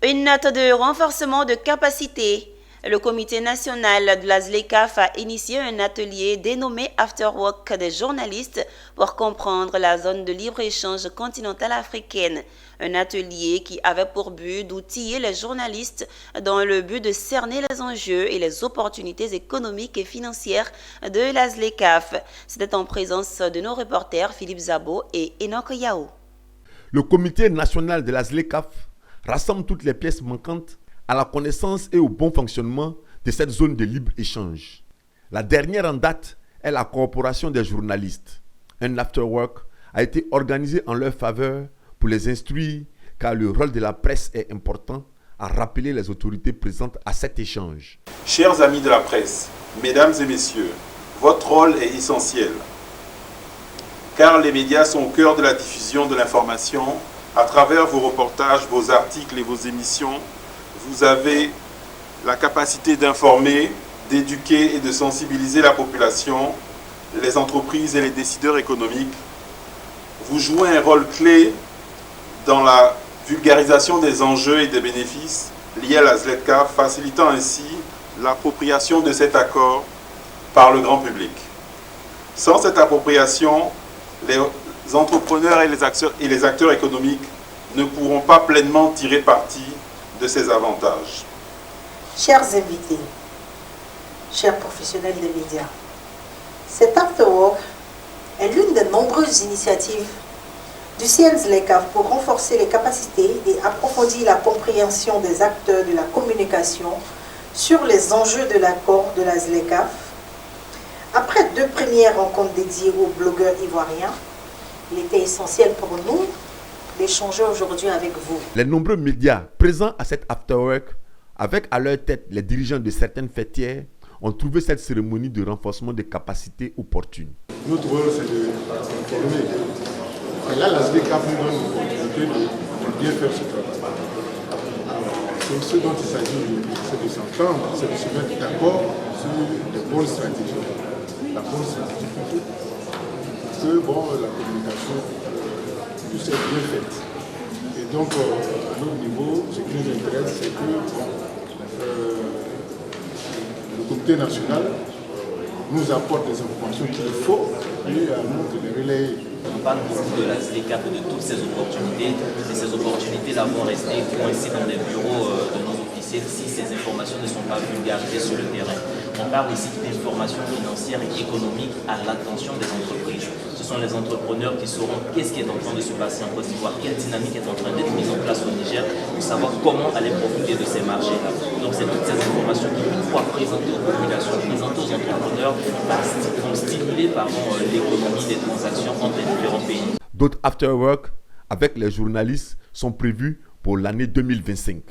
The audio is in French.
Une note de renforcement de capacité. Le comité national de la ZLECAf a initié un atelier dénommé After Work des journalistes pour comprendre la zone de libre-échange continentale africaine. Un atelier qui avait pour but d'outiller les journalistes dans le but de cerner les enjeux et les opportunités économiques et financières de la ZLECAf. C'était en présence de nos reporters Philippe Zabo et Enoch Yao. Le comité national de la ZLECAf rassemble toutes les pièces manquantes à la connaissance et au bon fonctionnement de cette zone de libre-échange. La dernière en date est la coopération des journalistes. Un after-work a été organisé en leur faveur pour les instruire car le rôle de la presse est important à rappeler les autorités présentes à cet échange. Chers amis de la presse, mesdames et messieurs, votre rôle est essentiel car les médias sont au cœur de la diffusion de l'information. À travers vos reportages, vos articles et vos émissions, vous avez la capacité d'informer, d'éduquer et de sensibiliser la population, les entreprises et les décideurs économiques. Vous jouez un rôle clé dans la vulgarisation des enjeux et des bénéfices liés à la ZLECAf, facilitant ainsi l'appropriation de cet accord par le grand public. Sans cette appropriation, les entrepreneurs et les acteurs économiques ne pourront pas pleinement tirer parti de ces avantages. Chers invités, chers professionnels des médias, cet Afterwork est l'une des nombreuses initiatives du CNZLECAf pour renforcer les capacités et approfondir la compréhension des acteurs de la communication sur les enjeux de l'accord de la ZLECAf. Après 2 premières rencontres dédiées aux blogueurs ivoiriens, il était essentiel pour nous d'échanger aujourd'hui avec vous. Les nombreux médias présents à cet afterwork, avec à leur tête les dirigeants de certaines fêtières, ont trouvé cette cérémonie de renforcement des capacités opportune. Notre rôle, c'est d'informer. Et là, la ZLECAf nous donne l'opportunité de bien faire ce travail. Donc, ce dont il s'agit, c'est de s'entendre, c'est de se mettre d'accord sur de bonnes stratégies. La bonne stratégie pour que la communication puisse être bien faite. Et donc, à notre niveau, ce qui nous intéresse, c'est que le comité national nous apporte les informations qu'il faut et à nous de les relayer. On parle beaucoup de la ZLECAf et de toutes ces opportunités, et ces opportunités d'avoir resté coincées dans les bureaux de nos officiels si ces informations ne sont pas vulgarisées sur le terrain. On parle ici d'informations financières et économiques à l'attention des entreprises. Ce sont les entrepreneurs qui sauront qu'est-ce qui est en train de se passer en Côte d'Ivoire, quelle dynamique est en train d'être mise en place au Niger, pour savoir comment aller profiter de ces marchés-là. Donc c'est toutes ces informations qui, une fois présentées aux populations, présentées aux entrepreneurs, vont stimuler l'économie des transactions entre les différents pays. D'autres afterwork avec les journalistes sont prévus pour l'année 2025.